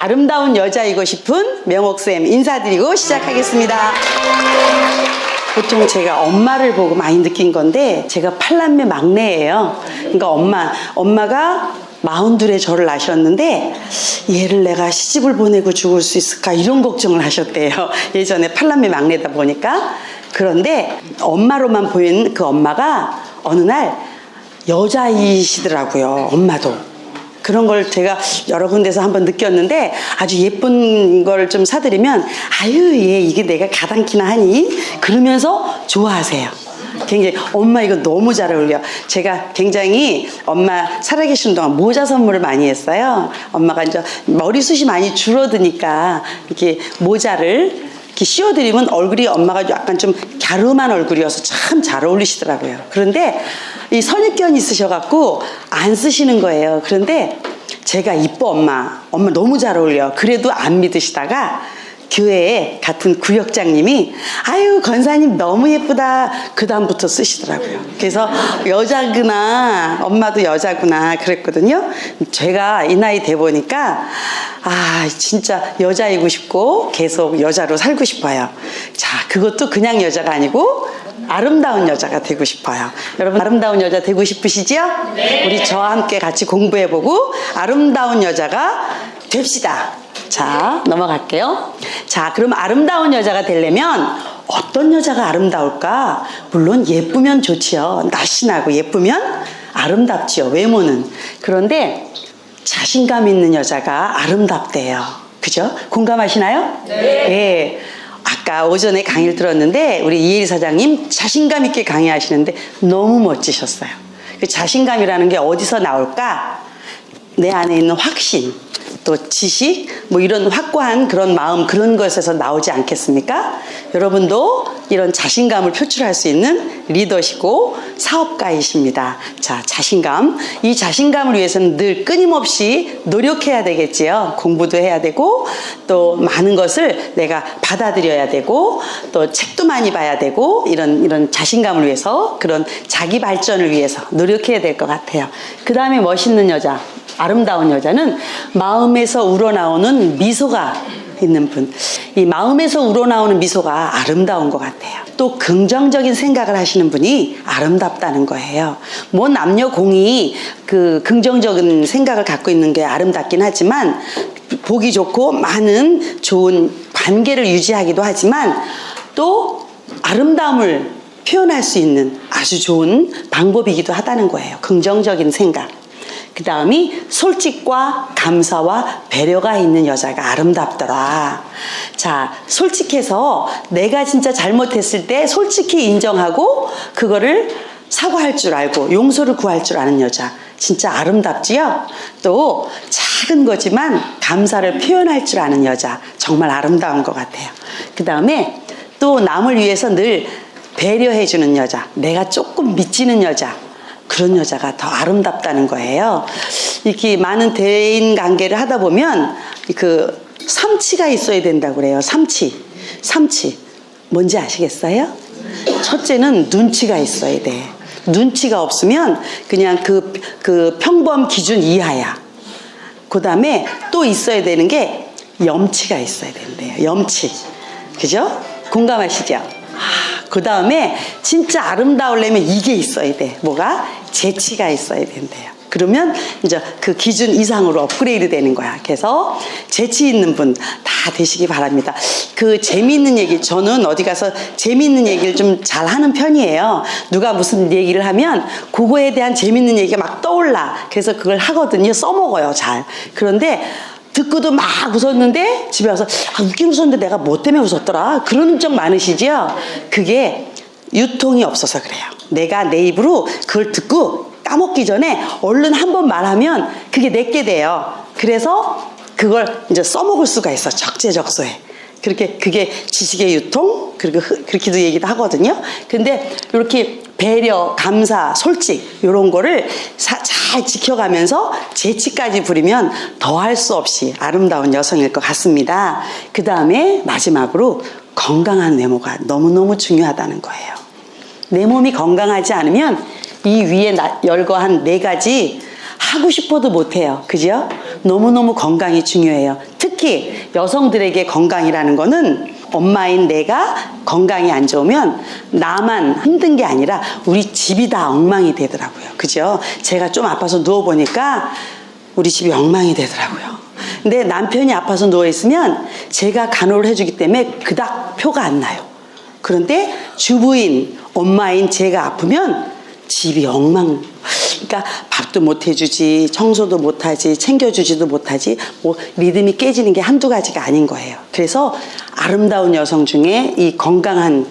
아름다운 여자이고 싶은 명옥쌤 인사드리고 시작하겠습니다. 보통 제가 엄마를 보고 많이 느낀 건데, 제가 8남매 막내예요. 그러니까 엄마가 42에 저를 낳으셨는데, 얘를 내가 시집을 보내고 죽을 수 있을까 이런 걱정을 하셨대요. 예전에 8남매 막내다 보니까. 그런데 엄마로만 보이는 그 엄마가 어느 날 여자이시더라고요. 엄마도. 그런 걸 제가 여러 군데서 한번 느꼈는데, 아주 예쁜 걸 좀 사드리면 아유 얘 이게 내가 가당키나 하니? 그러면서 좋아하세요. 굉장히 엄마 이거 너무 잘 어울려. 제가 굉장히 엄마 살아계신 동안 모자 선물을 많이 했어요. 엄마가 이제 머리숱이 많이 줄어드니까 이렇게 모자를 이렇게 씌워드리면 얼굴이 엄마가 약간 좀 갸름한 얼굴이어서 참 잘 어울리시더라고요. 그런데 이 선입견이 있으셔갖고 안 쓰시는 거예요. 그런데 제가 이뻐 엄마 너무 잘 어울려. 그래도 안 믿으시다가 교회에 같은 구역장님이 아유 권사님 너무 예쁘다. 그 다음부터 쓰시더라고요. 그래서 여자구나, 엄마도 여자구나 그랬거든요. 제가 이 나이 돼 보니까 아 진짜 여자이고 싶고 계속 여자로 살고 싶어요. 자, 그것도 그냥 여자가 아니고 아름다운 여자가 되고 싶어요. 여러분 아름다운 여자 되고 싶으시죠? 네. 우리 저와 함께 같이 공부해보고 아름다운 여자가 됩시다. 자, 넘어갈게요. 자, 그럼 아름다운 여자가 되려면 어떤 여자가 아름다울까? 물론 예쁘면 좋지요. 날씬하고 예쁘면 아름답지요, 외모는. 그런데 자신감 있는 여자가 아름답대요. 그죠? 공감하시나요? 네. 네. 아까 오전에 강의를 들었는데 우리 이혜리 사장님 자신감 있게 강의하시는데 너무 멋지셨어요. 그 자신감이라는 게 어디서 나올까? 내 안에 있는 확신, 또 지식, 뭐 이런 확고한 그런 마음, 그런 것에서 나오지 않겠습니까? 여러분도 이런 자신감을 표출할 수 있는 리더시고 사업가이십니다. 자, 자신감. 이 자신감을 위해서는 늘 끊임없이 노력해야 되겠지요. 공부도 해야 되고, 또 많은 것을 내가 받아들여야 되고, 또 책도 많이 봐야 되고, 이런 자신감을 위해서, 그런 자기 발전을 위해서 노력해야 될 것 같아요. 그 다음에 멋있는 여자. 아름다운 여자는 마음에서 우러나오는 미소가 있는 분. 이 마음에서 우러나오는 미소가 아름다운 것 같아요. 또 긍정적인 생각을 하시는 분이 아름답다는 거예요. 뭐 남녀 공이 그 긍정적인 생각을 갖고 있는 게 아름답긴 하지만, 보기 좋고 많은 좋은 관계를 유지하기도 하지만, 또 아름다움을 표현할 수 있는 아주 좋은 방법이기도 하다는 거예요. 긍정적인 생각. 그 다음이 솔직과 감사와 배려가 있는 여자가 아름답더라. 자, 솔직해서 내가 진짜 잘못했을 때 솔직히 인정하고 그거를 사과할 줄 알고 용서를 구할 줄 아는 여자 진짜 아름답지요? 또 작은 거지만 감사를 표현할 줄 아는 여자 정말 아름다운 것 같아요. 그 다음에 또 남을 위해서 늘 배려해주는 여자, 내가 조금 미치는 여자, 그런 여자가 더 아름답다는 거예요. 이렇게 많은 대인 관계를 하다 보면 그 삼치가 있어야 된다고 그래요. 삼치. 뭔지 아시겠어요? 첫째는 눈치가 있어야 돼. 눈치가 없으면 그냥 그 평범 기준 이하야. 그 다음에 또 있어야 되는 게 염치가 있어야 된대요. 염치. 그죠? 공감하시죠? 그 다음에 진짜 아름다우려면 이게 있어야 돼. 뭐가? 재치가 있어야 된대요. 그러면 이제 그 기준 이상으로 업그레이드 되는 거야. 그래서 재치 있는 분 다 되시기 바랍니다. 그 재미있는 얘기, 저는 어디 가서 재미있는 얘기를 좀 잘 하는 편이에요. 누가 무슨 얘기를 하면 그거에 대한 재미있는 얘기가 막 떠올라. 그래서 그걸 하거든요. 써먹어요, 잘. 그런데 듣고도 막 웃었는데 집에 와서 웃긴 웃었는데 내가 뭐 때문에 웃었더라 그런 적 많으시죠? 그게 유통이 없어서 그래요. 내가 내 입으로 그걸 듣고 까먹기 전에 얼른 한번 말하면 그게 내게 돼요. 그래서 그걸 이제 써먹을 수가 있어. 적재적소에. 그게 지식의 유통, 그리고 그렇게도 얘기도 하거든요. 근데 이렇게 배려, 감사, 솔직 이런 거를 잘 지켜가면서 재치까지 부리면 더할 수 없이 아름다운 여성일 것 같습니다. 그 다음에 마지막으로 건강한 외모가 너무너무 중요하다는 거예요. 내 몸이 건강하지 않으면 이 위에 열거한 4가지 하고 싶어도 못해요. 그죠? 너무너무 건강이 중요해요. 특히 여성들에게 건강이라는 거는 엄마인 내가 건강이 안 좋으면 나만 힘든 게 아니라 우리 집이 다 엉망이 되더라고요. 그죠? 제가 좀 아파서 누워보니까 우리 집이 엉망이 되더라고요. 근데 남편이 아파서 누워있으면 제가 간호를 해주기 때문에 그닥 표가 안 나요. 그런데 주부인, 엄마인 제가 아프면 집이 엉망. 그러니까 밥도 못 해주지, 청소도 못하지, 챙겨주지도 못하지, 뭐 리듬이 깨지는 게 한두 가지가 아닌 거예요. 그래서 아름다운 여성 중에 이 건강한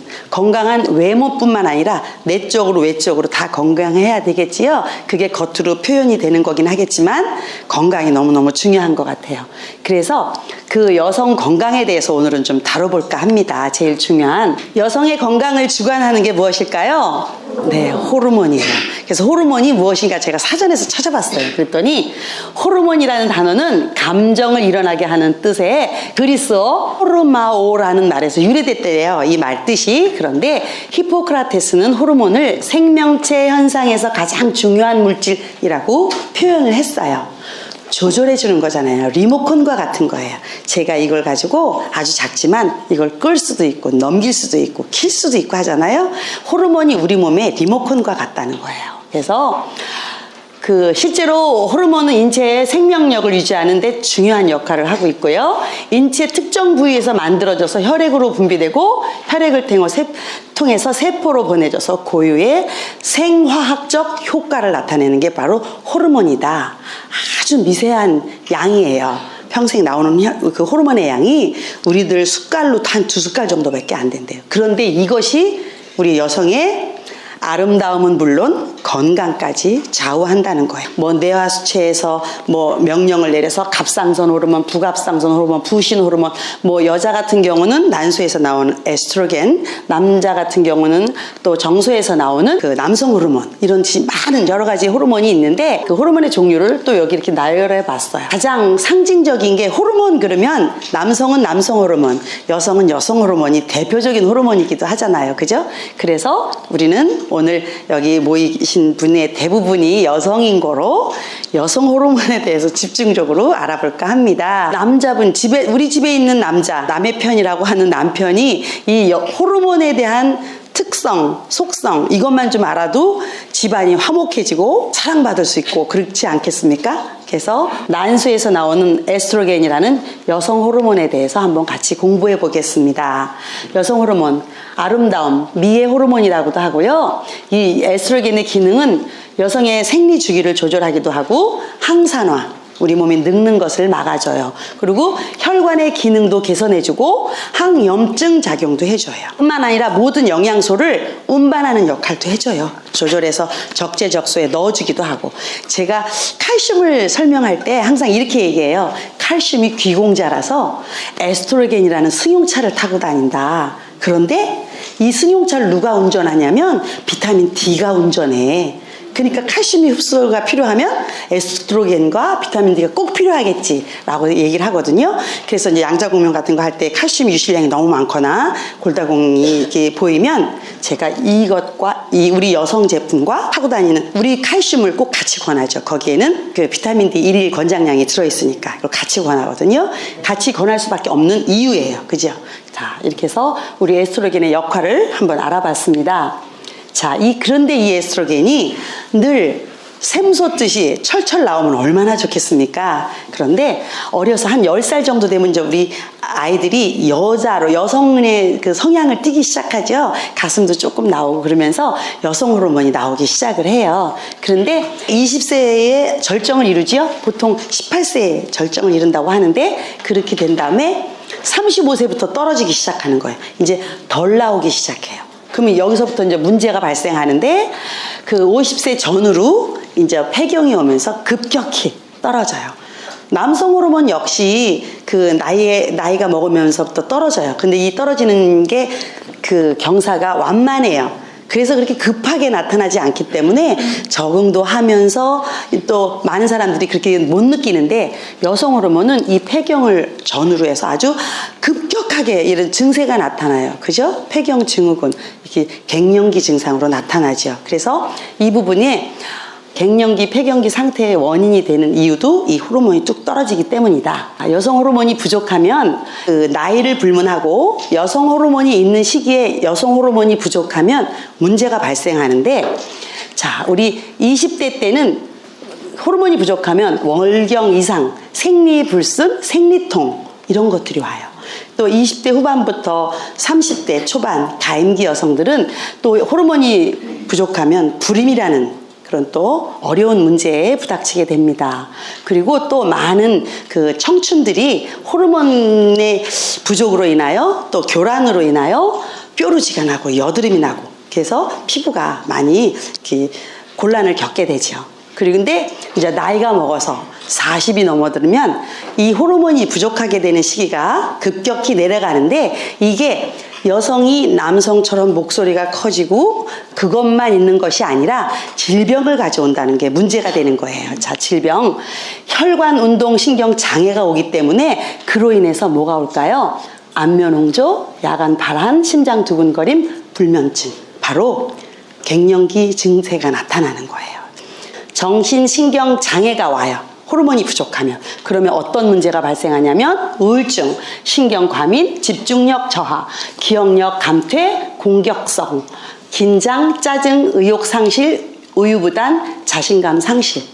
외모뿐만 아니라 내적으로 외적으로 다 건강해야 되겠지요. 그게 겉으로 표현이 되는 거긴 하겠지만 건강이 너무너무 중요한 것 같아요. 그래서 그 여성 건강에 대해서 오늘은 좀 다뤄볼까 합니다. 제일 중요한 여성의 건강을 주관하는 게 무엇일까요? 네, 호르몬이에요. 그래서 호르몬이 무엇인가 제가 사전에서 찾아봤어요. 그랬더니 호르몬이라는 단어는 감정을 일어나게 하는 뜻의 그리스어 호르마오라는 말에서 유래됐대요. 이 말 뜻이. 그런데 히포크라테스는 호르몬을 생명체 현상에서 가장 중요한 물질이라고 표현을 했어요. 조절해 주는 거잖아요. 리모컨과 같은 거예요. 제가 이걸 가지고 아주 작지만 이걸 끌 수도 있고 넘길 수도 있고 킬 수도 있고 하잖아요. 호르몬이 우리 몸의 리모컨과 같다는 거예요. 그래서 실제로 호르몬은 인체의 생명력을 유지하는 데 중요한 역할을 하고 있고요. 인체 특정 부위에서 만들어져서 혈액으로 분비되고 혈액을 통해서 세포로 보내져서 고유의 생화학적 효과를 나타내는 게 바로 호르몬이다. 아주 미세한 양이에요. 평생 나오는 그 호르몬의 양이 우리들 숟갈로 한 2숟갈 정도밖에 안 된대요. 그런데 이것이 우리 여성의 아름다움은 물론 건강까지 좌우한다는 거예요. 뭐 뇌하수체에서 뭐 명령을 내려서 갑상선 호르몬, 부갑상선 호르몬, 부신 호르몬, 뭐 여자 같은 경우는 난소에서 나오는 에스트로겐, 남자 같은 경우는 또 정소에서 나오는 그 남성 호르몬, 이런 많은 여러 가지 호르몬이 있는데 그 호르몬의 종류를 또 여기 이렇게 나열해 봤어요. 가장 상징적인 게 호르몬 그러면 남성은 남성 호르몬, 여성은 여성 호르몬이 대표적인 호르몬이기도 하잖아요. 그죠? 그래서 우리는 오늘 여기 모이신 분의 대부분이 여성인 거로 여성 호르몬에 대해서 집중적으로 알아볼까 합니다. 남자분, 우리 집에 있는 남자, 남의 편이라고 하는 남편이 이 호르몬에 대한 특성, 속성 이것만 좀 알아도 집안이 화목해지고 사랑받을 수 있고 그렇지 않겠습니까? 그래서 난소에서 나오는 에스트로겐이라는 여성 호르몬에 대해서 한번 같이 공부해 보겠습니다. 여성 호르몬, 아름다움, 미의 호르몬이라고도 하고요. 이 에스트로겐의 기능은 여성의 생리 주기를 조절하기도 하고 항산화, 우리 몸이 늙는 것을 막아줘요. 그리고 혈관의 기능도 개선해주고 항염증 작용도 해줘요. 뿐만 아니라 모든 영양소를 운반하는 역할도 해줘요. 조절해서 적재적소에 넣어주기도 하고. 제가 칼슘을 설명할 때 항상 이렇게 얘기해요. 칼슘이 귀공자라서 에스트로겐이라는 승용차를 타고 다닌다. 그런데 이 승용차를 누가 운전하냐면 비타민 D가 운전해. 그러니까 칼슘이 흡수가 필요하면 에스트로겐과 비타민 D가 꼭 필요하겠지라고 얘기를 하거든요. 그래서 이제 양자공명 같은 거 할 때 칼슘 유실량이 너무 많거나 골다공이 이렇게 보이면 제가 이것과 우리 여성 제품과 타고 다니는 우리 칼슘을 꼭 같이 권하죠. 거기에는 그 비타민 D 1일 권장량이 들어있으니까 이걸 같이 권하거든요. 같이 권할 수밖에 없는 이유예요. 그죠? 자, 이렇게 해서 우리 에스트로겐의 역할을 한번 알아봤습니다. 자, 그런데 이 에스트로겐이 늘 샘솟듯이 철철 나오면 얼마나 좋겠습니까? 그런데 어려서 한 10살 정도 되면 이제 우리 아이들이 여성의 그 성향을 띠기 시작하죠. 가슴도 조금 나오고 그러면서 여성 호르몬이 나오기 시작을 해요. 그런데 20세에 절정을 이루지요. 보통 18세에 절정을 이룬다고 하는데 그렇게 된 다음에 35세부터 떨어지기 시작하는 거예요. 이제 덜 나오기 시작해요. 그러면 여기서부터 이제 문제가 발생하는데 그 50세 전후로 이제 폐경이 오면서 급격히 떨어져요. 남성 호르몬 역시 그 나이가 먹으면서부터 떨어져요. 근데 이 떨어지는 게 그 경사가 완만해요. 그래서 그렇게 급하게 나타나지 않기 때문에 적응도 하면서 또 많은 사람들이 그렇게 못 느끼는데 여성 호르몬은 이 폐경을 전후로 해서 아주 급격하게 이런 증세가 나타나요. 그죠? 폐경 증후군, 이렇게 갱년기 증상으로 나타나죠. 그래서 이 부분에 갱년기, 폐경기 상태의 원인이 되는 이유도 이 호르몬이 뚝 떨어지기 때문이다. 여성 호르몬이 부족하면 그 나이를 불문하고 여성 호르몬이 있는 시기에 여성 호르몬이 부족하면 문제가 발생하는데, 자, 우리 20대 때는 호르몬이 부족하면 월경 이상, 생리불순, 생리통 이런 것들이 와요. 또 20대 후반부터 30대 초반 다임기 여성들은 또 호르몬이 부족하면 불임이라는 그런 또 어려운 문제에 부닥치게 됩니다. 그리고 또 많은 그 청춘들이 호르몬의 부족으로 인하여 또 교란으로 인하여 뾰루지가 나고 여드름이 나고 그래서 피부가 많이 이렇게 곤란을 겪게 되죠. 그리고 근데 이제 나이가 먹어서 40이 넘어들면 이 호르몬이 부족하게 되는 시기가 급격히 내려가는데, 이게 여성이 남성처럼 목소리가 커지고 그것만 있는 것이 아니라 질병을 가져온다는 게 문제가 되는 거예요. 자, 질병, 혈관 운동 신경 장애가 오기 때문에 그로 인해서 뭐가 올까요? 안면홍조, 야간 발한, 심장 두근거림, 불면증, 바로 갱년기 증세가 나타나는 거예요. 정신신경 장애가 와요. 호르몬이 부족하면. 그러면 어떤 문제가 발생하냐면 우울증, 신경과민, 집중력 저하, 기억력 감퇴, 공격성, 긴장, 짜증, 의욕 상실, 우유부단, 자신감 상실.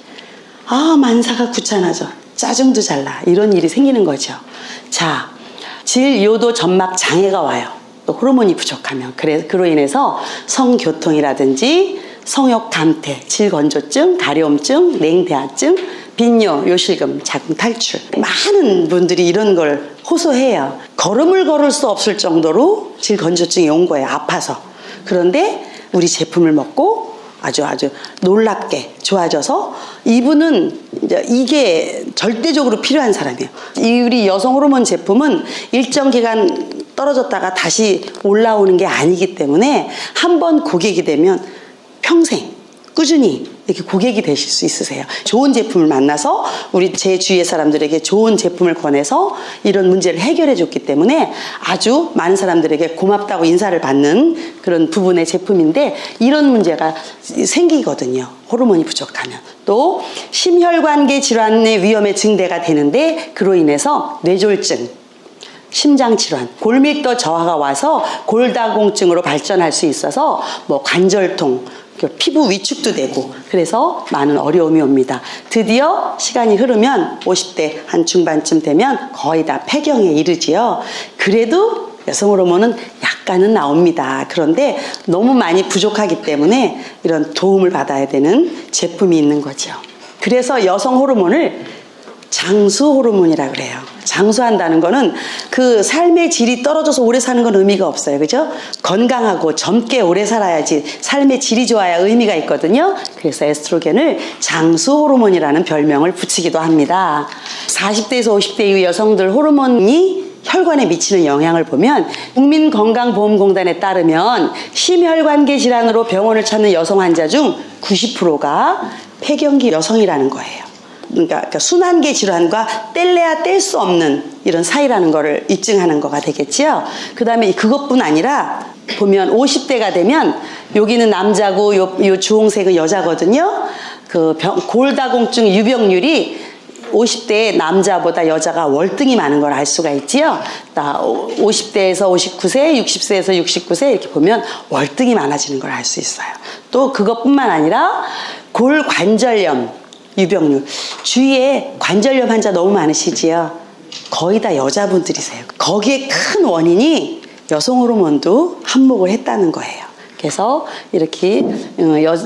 아, 만사가 귀찮아져. 짜증도 잘 나. 이런 일이 생기는 거죠. 자, 질, 요도, 점막 장애가 와요. 또 호르몬이 부족하면. 그로 인해서 성교통이라든지 성욕 감퇴, 질건조증, 가려움증, 냉대하증, 빈뇨, 요실금, 자궁 탈출. 많은 분들이 이런 걸 호소해요. 걸음을 걸을 수 없을 정도로 질건조증이 온 거예요. 아파서. 그런데 우리 제품을 먹고 아주 놀랍게 좋아져서 이분은 이제 이게 절대적으로 필요한 사람이에요. 우리 여성 호르몬 제품은 일정 기간 떨어졌다가 다시 올라오는 게 아니기 때문에 한번 고객이 되면 평생 꾸준히 이렇게 고객이 되실 수 있으세요. 좋은 제품을 만나서 우리 제 주위의 사람들에게 좋은 제품을 권해서 이런 문제를 해결해 줬기 때문에 아주 많은 사람들에게 고맙다고 인사를 받는 그런 부분의 제품인데, 이런 문제가 생기거든요. 호르몬이 부족하면. 또 심혈관계 질환의 위험의 증대가 되는데, 그로 인해서 뇌졸중, 심장질환, 골밀도 저하가 와서 골다공증으로 발전할 수 있어서 뭐 관절통, 피부 위축도 되고, 그래서 많은 어려움이 옵니다. 드디어 시간이 흐르면 50대 한 중반쯤 되면 거의 다 폐경에 이르지요. 그래도 여성 호르몬은 약간은 나옵니다. 그런데 너무 많이 부족하기 때문에 이런 도움을 받아야 되는 제품이 있는 거죠. 그래서 여성 호르몬을 장수 호르몬이라 그래요. 장수한다는 거는 그 삶의 질이 떨어져서 오래 사는 건 의미가 없어요. 그죠? 건강하고 젊게 오래 살아야지 삶의 질이 좋아야 의미가 있거든요. 그래서 에스트로겐을 장수 호르몬이라는 별명을 붙이기도 합니다. 40대에서 50대 이후 여성들 호르몬이 혈관에 미치는 영향을 보면 국민건강보험공단에 따르면 심혈관계 질환으로 병원을 찾는 여성 환자 중 90%가 폐경기 여성이라는 거예요. 그러니까 순환계 질환과 뗄래야 뗄 수 없는 이런 사이라는 거를 입증하는 거가 되겠지요. 그 다음에 그것뿐 아니라 보면 50대가 되면 여기는 남자고 요 주홍색은 여자거든요. 그 골다공증 유병률이 50대의 남자보다 여자가 월등히 많은 걸 알 수가 있지요. 50대에서 59세, 60세에서 69세 이렇게 보면 월등히 많아지는 걸 알 수 있어요. 또 그것뿐만 아니라 골관절염 유병률, 주위에 관절염 환자 너무 많으시지요. 거의 다 여자분들이세요. 거기에 큰 원인이 여성 호르몬도 한몫을 했다는 거예요. 그래서 이렇게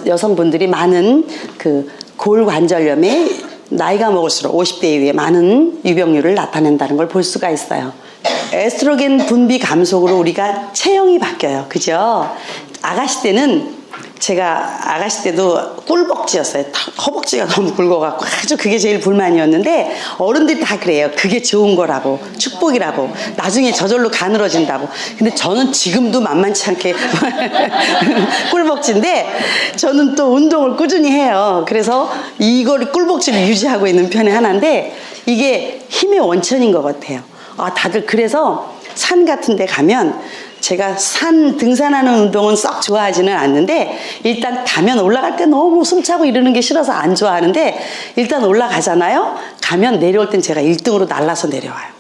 여성분들이 많은 그 골관절염에 나이가 먹을수록 50대 이후에 많은 유병률을 나타낸다는 걸 볼 수가 있어요. 에스트로겐 분비 감속으로 우리가 체형이 바뀌어요. 그죠? 아가씨 때는 제가 아가씨 때도 꿀벅지였어요. 허벅지가 너무 굵어갖고 아주 그게 제일 불만이었는데, 어른들이 다 그래요. 그게 좋은 거라고, 축복이라고, 나중에 저절로 가늘어진다고. 근데 저는 지금도 만만치 않게 꿀벅지인데, 저는 또 운동을 꾸준히 해요. 그래서 이걸 꿀벅지를 유지하고 있는 편의 하나인데, 이게 힘의 원천인 것 같아요. 다들 그래서 산 같은 데 가면 제가 산 등산하는 운동은 썩 좋아하지는 않는데 일단 가면 올라갈 때 너무 숨차고 이러는 게 싫어서 안 좋아하는데 일단 올라가잖아요. 가면 내려올 땐 제가 1등으로 날라서 내려와요.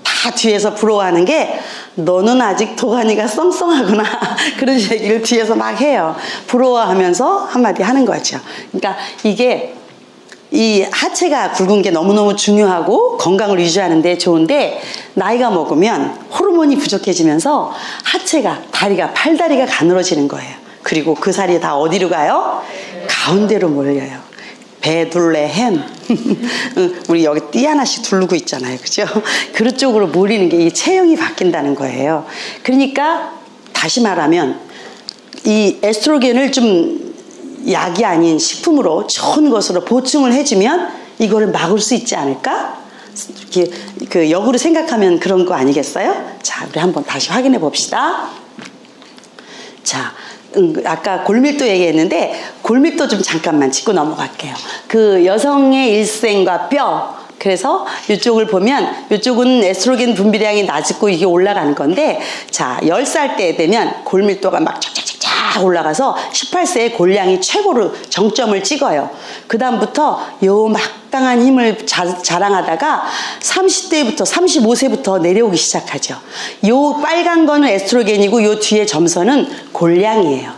다 뒤에서 부러워하는 게 너는 아직 도가니가 썽썽하구나 그런 얘기를 뒤에서 막 해요. 부러워하면서 한마디 하는 거죠. 그러니까 이게 이 하체가 굵은 게 너무너무 중요하고 건강을 유지하는 데 좋은데 나이가 먹으면 호르몬이 부족해지면서 하체가 다리가 팔다리가 가늘어지는 거예요. 그리고 그 살이 다 어디로 가요? 가운데로 몰려요. 배 둘레 햄 우리 여기 띠 하나씩 두르고 있잖아요. 그죠? 그쪽으로 몰리는 게 이 체형이 바뀐다는 거예요. 그러니까 다시 말하면 이 에스트로겐을 좀 약이 아닌 식품으로 좋은 것으로 보충을 해주면 이거를 막을 수 있지 않을까? 이렇게 그 역으로 생각하면 그런 거 아니겠어요? 자, 우리 한번 다시 확인해 봅시다. 자, 아까 골밀도 얘기했는데 골밀도 좀 잠깐만 짚고 넘어갈게요. 그 여성의 일생과 뼈, 그래서 이쪽을 보면 이쪽은 에스트로겐 분비량이 낮고 이게 올라가는 건데, 자, 10살 때 되면 골밀도가 막 쫙쫙쫙 올라가서 18세에 골량이 최고로 정점을 찍어요. 그 다음부터 요 막강한 힘을 자랑하다가 30대부터 35세부터 내려오기 시작하죠. 요 빨간 거는 에스트로겐이고 요 뒤에 점선은 골량이에요.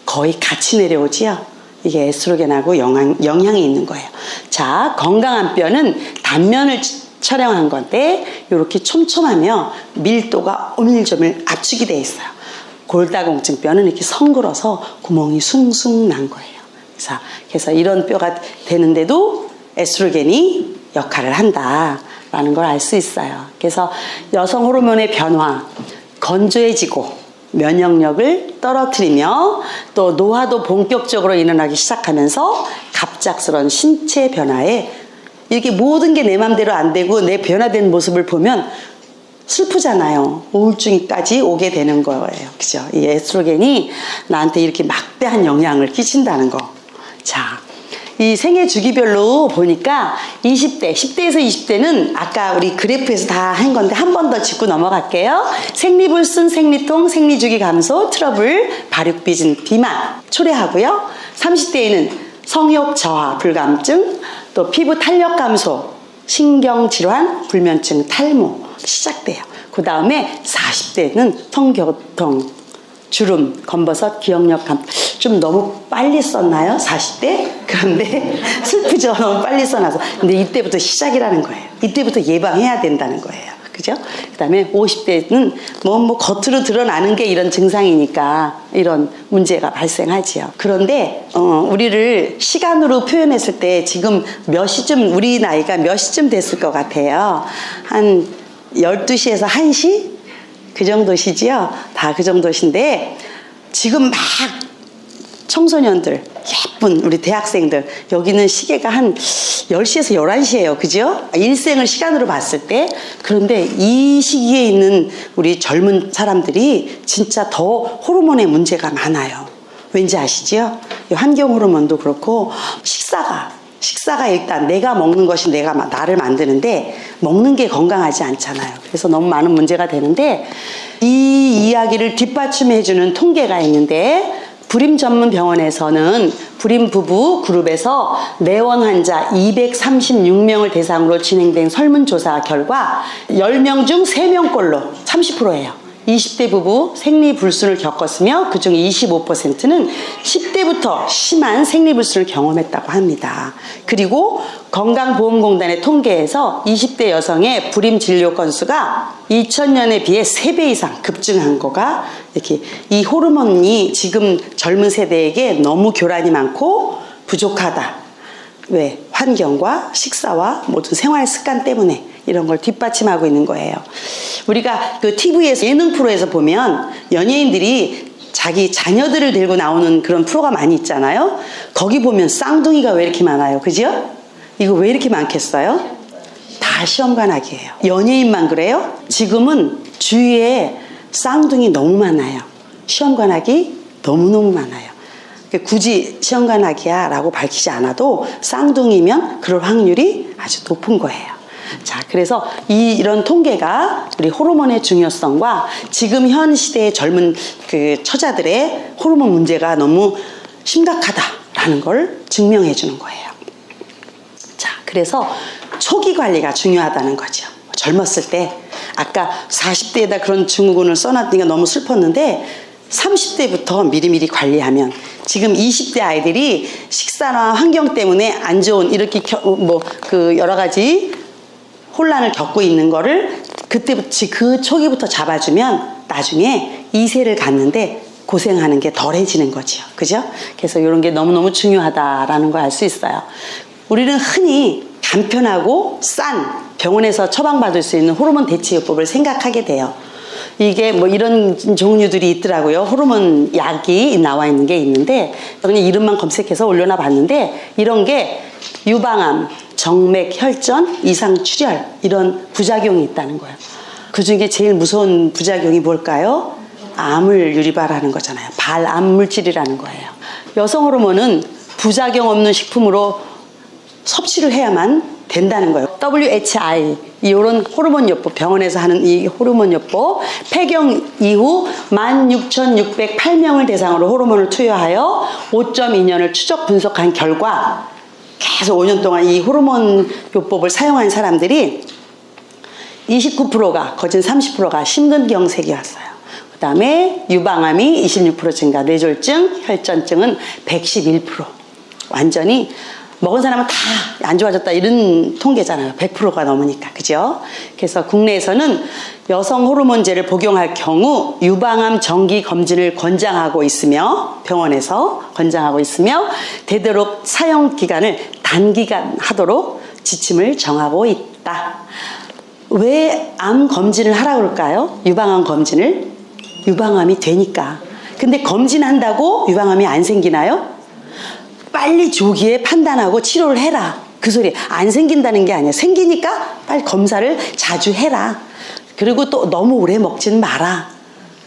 거의 같이 내려오지요. 이게 에스트로겐하고 영향이 있는 거예요. 자, 건강한 뼈는 단면을 촬영한 건데 이렇게 촘촘하며 밀도가 오밀조밀 압축이 돼 있어요. 골다공증 뼈는 이렇게 성글어서 구멍이 숭숭 난 거예요. 그래서 이런 뼈가 되는데도 에스트로겐이 역할을 한다라는 걸 알 수 있어요. 그래서 여성 호르몬의 변화, 건조해지고 면역력을 떨어뜨리며 또 노화도 본격적으로 일어나기 시작하면서 갑작스러운 신체 변화에 이렇게 모든 게 내 맘대로 안 되고 내 변화된 모습을 보면 슬프잖아요. 우울증까지 오게 되는 거예요. 그죠? 이 에스트로겐이 나한테 이렇게 막대한 영향을 끼친다는 거. 자, 이 생애 주기별로 보니까 20대, 10대에서 20대는 아까 우리 그래프에서 다 한 건데 한 번 더 짚고 넘어갈게요. 생리불순, 생리통, 생리주기 감소, 트러블, 발육비진, 비만 초래하고요. 30대에는 성욕 저하, 불감증, 또 피부 탄력 감소, 신경질환, 불면증, 탈모 시작돼요. 그 다음에 40대는 성교통, 주름, 검버섯, 기억력 감소. 좀 너무 빨리 썼나요? 40대? 그런데 슬프죠? 너무 빨리 써놔서. 근데 이때부터 시작이라는 거예요. 이때부터 예방해야 된다는 거예요. 그죠? 그 다음에 50대는 뭐 겉으로 드러나는 게 이런 증상이니까 이런 문제가 발생하지요. 그런데 우리를 시간으로 표현했을 때 지금 몇 시쯤, 우리 나이가 몇 시쯤 됐을 것 같아요? 한 12시에서 1시? 그 정도시지요? 다 그 정도신데 지금 막 청소년들, 예쁜 우리 대학생들, 여기는 시계가 한 10시에서 11시예요. 그죠? 일생을 시간으로 봤을 때. 그런데 이 시기에 있는 우리 젊은 사람들이 진짜 더 호르몬의 문제가 많아요. 왠지 아시죠? 환경 호르몬도 그렇고 식사가 일단 내가 먹는 것이 나를 만드는데 먹는 게 건강하지 않잖아요. 그래서 너무 많은 문제가 되는데 이 이야기를 뒷받침해주는 통계가 있는데 불임 전문 병원에서는 불임 부부 그룹에서 내원 환자 236명을 대상으로 진행된 설문조사 결과 10명 중 3명꼴로 30%예요. 20대 부부 생리불순을 겪었으며 그중 25%는 10대부터 심한 생리불순을 경험했다고 합니다. 그리고 건강보험공단의 통계에서 20대 여성의 불임 진료 건수가 2000년에 비해 3배 이상 급증한 거가 이렇게 이 호르몬이 지금 젊은 세대에게 너무 교란이 많고 부족하다. 왜? 환경과 식사와 모든 생활 습관 때문에 이런 걸 뒷받침하고 있는 거예요. 우리가 그 TV에서 예능 프로에서 보면 연예인들이 자기 자녀들을 데리고 나오는 그런 프로가 많이 있잖아요. 거기 보면 쌍둥이가 왜 이렇게 많아요? 그죠? 이거 왜 이렇게 많겠어요? 다 시험관악이에요. 연예인만 그래요? 지금은 주위에 쌍둥이 너무 많아요. 시험관악이 너무너무 많아요. 굳이 시험관악이야 라고 밝히지 않아도 쌍둥이면 그럴 확률이 아주 높은 거예요. 자, 그래서 이런 통계가 우리 호르몬의 중요성과 지금 현 시대의 젊은 그 처자들의 호르몬 문제가 너무 심각하다라는 걸 증명해 주는 거예요. 자, 그래서 초기 관리가 중요하다는 거죠. 젊었을 때 아까 40대에다 그런 증후군을 써놨으니까 너무 슬펐는데 30대부터 미리미리 관리하면 지금 20대 아이들이 식사나 환경 때문에 안 좋은 이렇게 그 여러 가지 혼란을 겪고 있는 거를 그때부터 그 초기부터 잡아주면 나중에 2세를 갔는데 고생하는 게 덜해지는 거죠. 그죠? 그래서 이런 게 너무너무 중요하다라는 걸 알 수 있어요. 우리는 흔히 간편하고 싼 병원에서 처방받을 수 있는 호르몬 대체요법을 생각하게 돼요. 이게 뭐 이런 종류들이 있더라고요. 호르몬 약이 나와 있는 게 있는데 그냥 이름만 검색해서 올려놔 봤는데 이런 게 유방암, 정맥, 혈전, 이상 출혈 이런 부작용이 있다는 거예요. 그중에 제일 무서운 부작용이 뭘까요? 암을 유발하는 거잖아요. 발암 물질이라는 거예요. 여성 호르몬은 부작용 없는 식품으로 섭취를 해야만 된다는 거예요. WHI 이런 호르몬요법 병원에서 하는 이 호르몬요법 폐경 이후 16,608명을 대상으로 호르몬을 투여하여 5.2년을 추적 분석한 결과 계속 5년 동안 이 호르몬요법을 사용한 사람들이 29%가 거진 30%가 심근경색이 왔어요. 그 다음에 유방암이 26% 증가, 뇌졸중, 혈전증은 111%. 완전히 먹은 사람은 다 안 좋아졌다 이런 통계잖아요. 100%가 넘으니까. 그죠? 그래서 국내에서는 여성 호르몬제를 복용할 경우 유방암 정기 검진을 권장하고 있으며 병원에서 권장하고 있으며 되도록 사용 기간을 단기간 하도록 지침을 정하고 있다. 왜 암 검진을 하라고 그럴까요? 유방암 검진을? 유방암이 되니까. 근데 검진한다고 유방암이 안 생기나요? 빨리 조기에 판단하고 치료를 해라. 그 소리. 안 생긴다는 게 아니야. 생기니까 빨리 검사를 자주 해라. 그리고 또 너무 오래 먹지는 마라.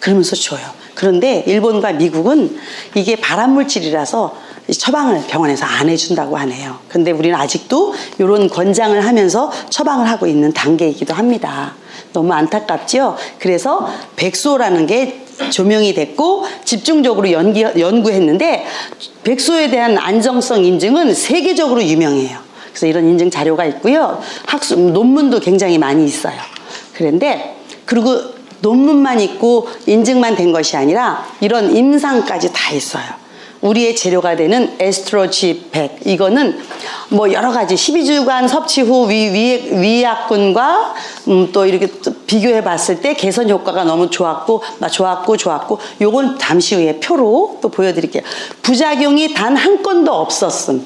그러면서 줘요. 그런데 일본과 미국은 이게 발암물질이라서 처방을 병원에서 안 해준다고 하네요. 근데 우리는 아직도 이런 권장을 하면서 처방을 하고 있는 단계이기도 합니다. 너무 안타깝죠? 그래서 백수라는 게 조명이 됐고 집중적으로 연구했는데 백수에 대한 안정성 인증은 세계적으로 유명해요. 그래서 이런 인증 자료가 있고요. 논문도 굉장히 많이 있어요. 그런데 그리고 논문만 있고 인증만 된 것이 아니라 이런 임상까지 다 있어요. 우리의 재료가 되는 에스트로지100 이거는 뭐 여러 가지 12주간 섭취 후 위약군과 또 이렇게 비교해 봤을 때 개선 효과가 너무 좋았고 요건 잠시 후에 표로 또 보여드릴게요. 부작용이 단 한 건도 없었음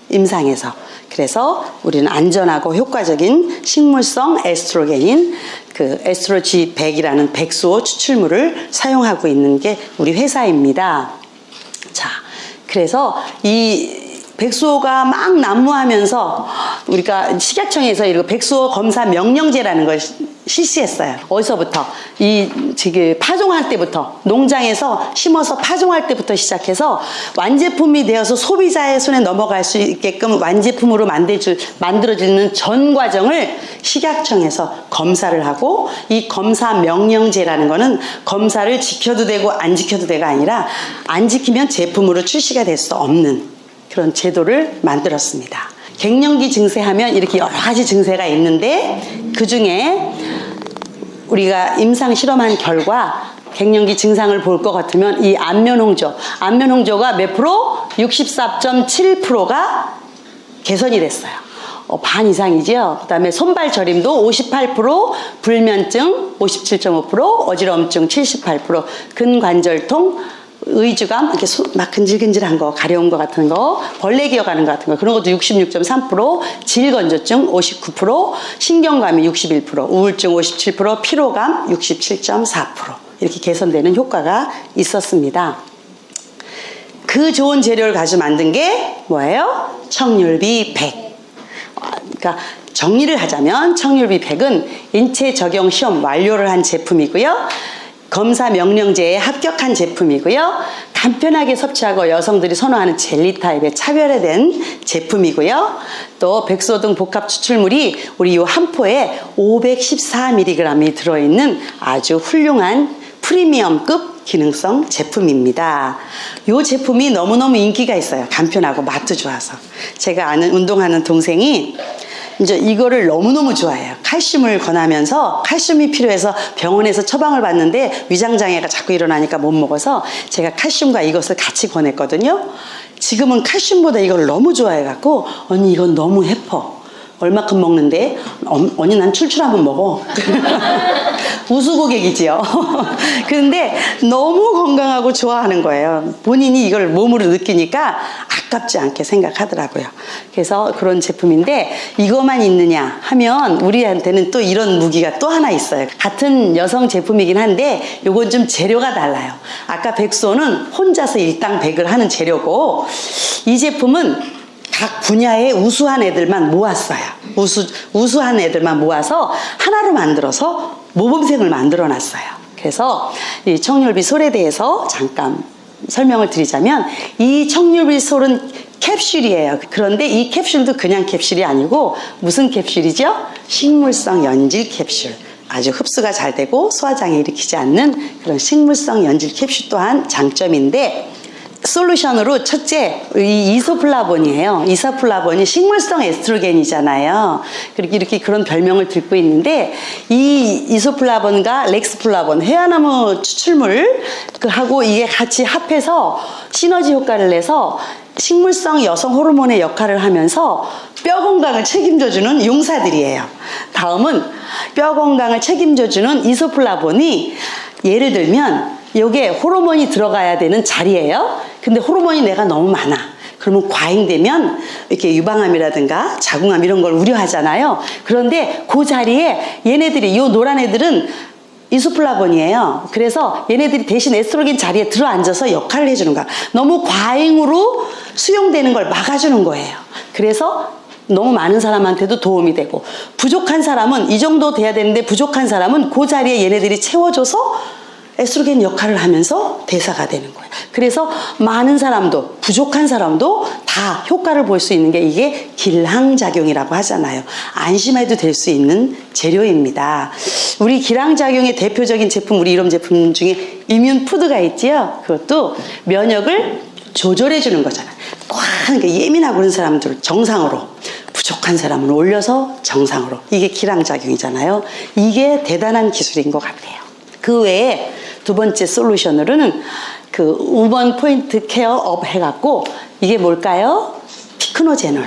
임상에서. 그래서 우리는 안전하고 효과적인 식물성 에스트로겐인 그 에스트로지100이라는 백수호 추출물을 사용하고 있는 게 우리 회사입니다. 자, 그래서 이 백수호가 막 난무하면서 우리가 식약청에서 이거 백수호 검사 명령제라는 걸 실시했어요. 어디서부터? 지금 파종할 때부터 농장에서 심어서 파종할 때부터 시작해서 완제품이 되어서 소비자의 손에 넘어갈 수 있게끔 완제품으로 만들어지는 전 과정을 식약청에서 검사를 하고 이 검사 명령제라는 거는 검사를 지켜도 되고 안 지켜도 되가 아니라 안 지키면 제품으로 출시가 될 수 없는 그런 제도를 만들었습니다. 갱년기 증세하면 이렇게 여러 가지 증세가 있는데 그 중에 우리가 임상 실험한 결과 갱년기 증상을 볼 것 같으면 이 안면홍조가 몇 프로? 64.7%가 개선이 됐어요. 반 이상이죠. 그 다음에 손발 저림도 58%, 불면증 57.5%, 어지러움증 78%, 근관절통, 의주감, 이렇게 막 근질근질한 거, 가려운 거 같은 거, 벌레 기어가는 거 같은 거, 그런 것도 66.3%, 질건조증 59%, 신경감이 61%, 우울증 57%, 피로감 67.4% 이렇게 개선되는 효과가 있었습니다. 그 좋은 재료를 가지고 만든 게 뭐예요? 청률비 100. 그러니까 정리를 하자면 청률비 100은 인체 적용 시험 완료를 한 제품이고요. 검사 명령제에 합격한 제품이고요. 간편하게 섭취하고 여성들이 선호하는 젤리 타입의 차별화된 제품이고요. 또 백소 등 복합 추출물이 우리 이 한 포에 514mg이 들어있는 아주 훌륭한 프리미엄급 기능성 제품입니다. 이 제품이 너무너무 인기가 있어요. 간편하고 맛도 좋아서. 제가 아는 운동하는 동생이 이제 이거를 너무너무 좋아해요. 칼슘을 권하면서 칼슘이 필요해서 병원에서 처방을 받는데 위장장애가 자꾸 일어나니까 못 먹어서 제가 칼슘과 이것을 같이 권했거든요. 지금은 칼슘보다 이걸 너무 좋아해갖고 언니 이건 너무 해퍼. 얼마큼 먹는데? 언니 난 출출하면 먹어. 우수고객이지요. 그런데 너무 건강하고 좋아하는 거예요. 본인이 이걸 몸으로 느끼니까 아깝지 않게 생각하더라고요. 그래서 그런 제품인데 이것만 있느냐 하면 우리한테는 또 이런 무기가 또 하나 있어요. 같은 여성 제품이긴 한데 요건 좀 재료가 달라요. 아까 백소는 혼자서 일당백을 하는 재료고 이 제품은 각 분야의 우수한 애들만 모았어요. 우수한 애들만 모아서 하나로 만들어서 모범생을 만들어 놨어요. 그래서 이 청률비솔에 대해서 잠깐 설명을 드리자면 이 청률비솔은 캡슐이에요. 그런데 이 캡슐도 그냥 캡슐이 아니고 무슨 캡슐이죠? 식물성 연질 캡슐. 아주 흡수가 잘 되고 소화장애 일으키지 않는 그런 식물성 연질 캡슐 또한 장점인데 솔루션으로 첫째 이 이소플라본이에요. 이소플라본이 식물성 에스트로겐이잖아요. 그렇게 이렇게 그런 별명을 듣고 있는데 이 이소플라본과 렉스플라본 회화나무 추출물 하고 이게 같이 합해서 시너지 효과를 내서 식물성 여성 호르몬의 역할을 하면서 뼈 건강을 책임져주는 용사들이에요. 다음은 뼈 건강을 책임져주는 이소플라본이 예를 들면 이게 호르몬이 들어가야 되는 자리예요. 근데 호르몬이 내가 너무 많아. 그러면 과잉되면 이렇게 유방암이라든가 자궁암 이런 걸 우려하잖아요. 그런데 그 자리에 얘네들이 이 노란 애들은 이소플라본이에요. 그래서 얘네들이 대신 에스트로겐 자리에 들어앉아서 역할을 해주는 거야. 너무 과잉으로 수용되는 걸 막아주는 거예요. 그래서 너무 많은 사람한테도 도움이 되고 부족한 사람은 이 정도 돼야 되는데 부족한 사람은 그 자리에 얘네들이 채워줘서 에스트로겐 역할을 하면서 대사가 되는 거예요. 그래서 많은 사람도 부족한 사람도 다 효과를 볼 수 있는 게 이게 길항작용이라고 하잖아요. 안심해도 될 수 있는 재료입니다. 우리 길항작용의 대표적인 제품, 우리 이런 제품 중에 이뮨푸드가 있지요. 그것도 면역을 조절해 주는 거잖아요. 그러니까 예민하고 그런 사람들 정상으로, 부족한 사람은 올려서 정상으로. 이게 길항작용이잖아요. 이게 대단한 기술인 것 같아요. 그 외에 두 번째 솔루션으로는 그 우먼 포인트 케어 업 해갖고 이게 뭘까요? 피크노제놀.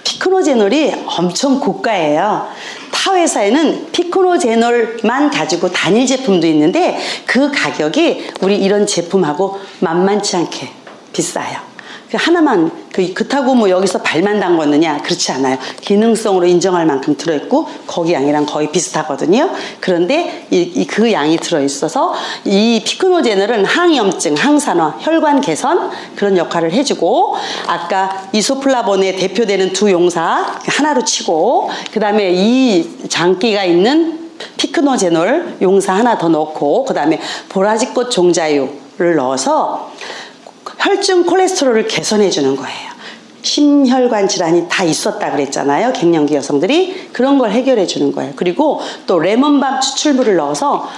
피크노제놀이 엄청 고가예요. 타 회사에는 피크노제놀만 가지고 단일 제품도 있는데 그 가격이 우리 이런 제품하고 만만치 않게 비싸요. 하나만 그렇다고 뭐 여기서 발만 담궜느냐 그렇지 않아요. 기능성으로 인정할 만큼 들어있고 거기 양이랑 거의 비슷하거든요. 그런데 그 양이 들어있어서 이 피크노제놀은 항염증, 항산화, 혈관 개선 그런 역할을 해주고 아까 이소플라본에 대표되는 두 용사 하나로 치고 그 다음에 이 장기가 있는 피크노제놀 용사 하나 더 넣고 그 다음에 보라지꽃 종자유를 넣어서 혈중 콜레스테롤을 개선해 주는 거예요. 심혈관 질환이 다 있었다 그랬잖아요. 갱년기 여성들이 그런 걸 해결해 주는 거예요. 그리고 또 레몬밤 추출물을 넣어서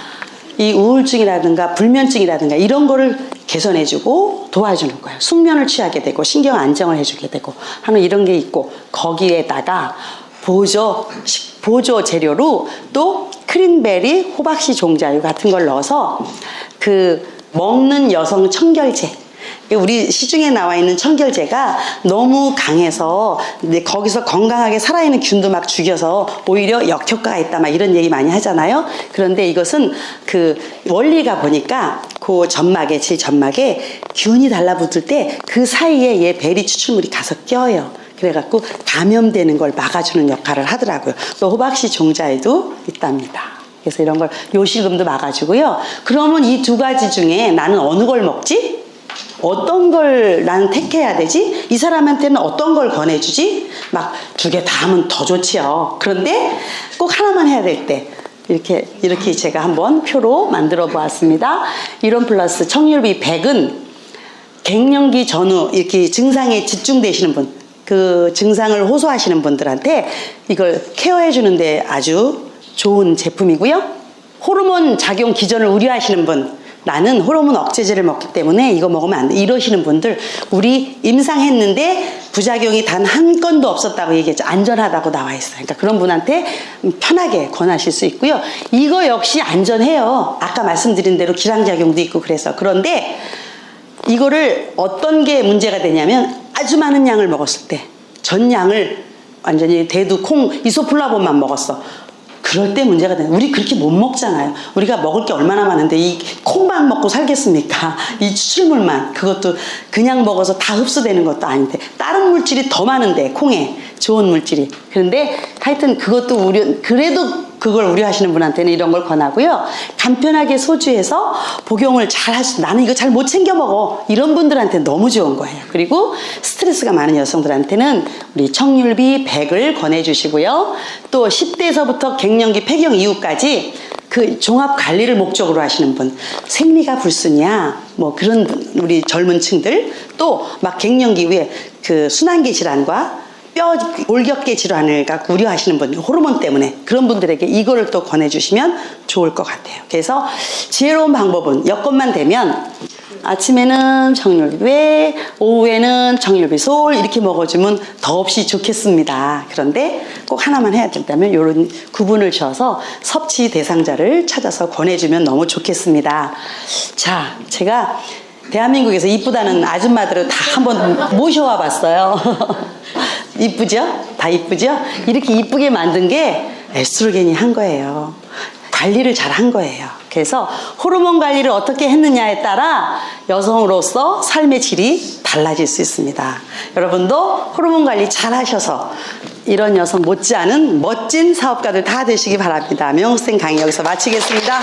이 우울증이라든가 불면증이라든가 이런 거를 개선해 주고 도와주는 거예요. 숙면을 취하게 되고 신경 안정을 해주게 되고 하는 이런 게 있고 거기에다가 보조 재료로 또 크린베리, 호박씨 종자유 같은 걸 넣어서 그 먹는 여성 청결제 우리 시중에 나와 있는 청결제가 너무 강해서 거기서 건강하게 살아있는 균도 막 죽여서 오히려 역효과가 있다 막 이런 얘기 많이 하잖아요. 그런데 이것은 그 원리가 보니까 그 점막에 질점막에 균이 달라붙을 때 그 사이에 얘 베리 추출물이 가서 껴요. 그래갖고 감염되는 걸 막아주는 역할을 하더라고요. 또 호박씨 종자에도 있답니다. 그래서 이런 걸 요실금도 막아주고요. 그러면 이 두 가지 중에 나는 어느 걸 먹지? 어떤 걸 나는 택해야 되지? 이 사람한테는 어떤 걸 권해주지? 막 두 개 다 하면 더 좋지요. 그런데 꼭 하나만 해야 될 때 이렇게 제가 한번 표로 만들어 보았습니다. 이론 플러스 청률비 100은 갱년기 전후 이렇게 증상에 집중되시는 분, 그 증상을 호소하시는 분들한테 이걸 케어해 주는데 아주 좋은 제품이고요. 호르몬 작용 기전을 우려하시는 분, 나는 호르몬 억제제를 먹기 때문에 이거 먹으면 안 돼, 이러시는 분들, 우리 임상했는데 부작용이 단 한 건도 없었다고 얘기했죠. 안전하다고 나와 있어요. 그러니까 그런 분한테 편하게 권하실 수 있고요. 이거 역시 안전해요. 아까 말씀드린 대로 기량작용도 있고 그래서. 그런데 이거를 어떤 게 문제가 되냐면 아주 많은 양을 먹었을 때, 전 양을 완전히 대두, 콩, 이소플라본만 먹었어. 그럴 때 문제가 되는. 우리 그렇게 못 먹잖아요. 우리가 먹을 게 얼마나 많은데 이 콩만 먹고 살겠습니까? 이 추출물만, 그것도 그냥 먹어서 다 흡수되는 것도 아닌데 다른 물질이 더 많은데, 콩에 좋은 물질이. 그런데 하여튼 그것도 그래도 그걸 우려하시는 분한테는 이런 걸 권하고요. 간편하게 소주해서 복용을 잘 나는 이거 잘 못 챙겨 먹어, 이런 분들한테 너무 좋은 거예요. 그리고 스트레스가 많은 여성들한테는 우리 청률비 100을 권해주시고요. 또 10대에서부터 갱년기 폐경 이후까지 그 종합 관리를 목적으로 하시는 분, 생리가 불순이야, 뭐 그런 우리 젊은 층들, 또 막 갱년기 이후에 그 순환계 질환과 뼈 골격계 질환을 갖고 우려하시는 분, 호르몬 때문에 그런 분들에게 이거를 또 권해주시면 좋을 것 같아요. 그래서 지혜로운 방법은 여건만 되면 아침에는 청률비, 오후에는 청률비솔 이렇게 먹어주면 더없이 좋겠습니다. 그런데 꼭 하나만 해야 된다면 이런 구분을 지어서 섭취 대상자를 찾아서 권해주면 너무 좋겠습니다. 자, 제가 대한민국에서 이쁘다는 아줌마들을 다 한번 모셔와 봤어요. 이쁘죠? 다 이쁘죠? 이렇게 이쁘게 만든 게 에스트로겐이 한 거예요. 관리를 잘 한 거예요. 그래서 호르몬 관리를 어떻게 했느냐에 따라 여성으로서 삶의 질이 달라질 수 있습니다. 여러분도 호르몬 관리 잘 하셔서 이런 여성 못지않은 멋진 사업가들 다 되시기 바랍니다. 명호쌤 강의 여기서 마치겠습니다.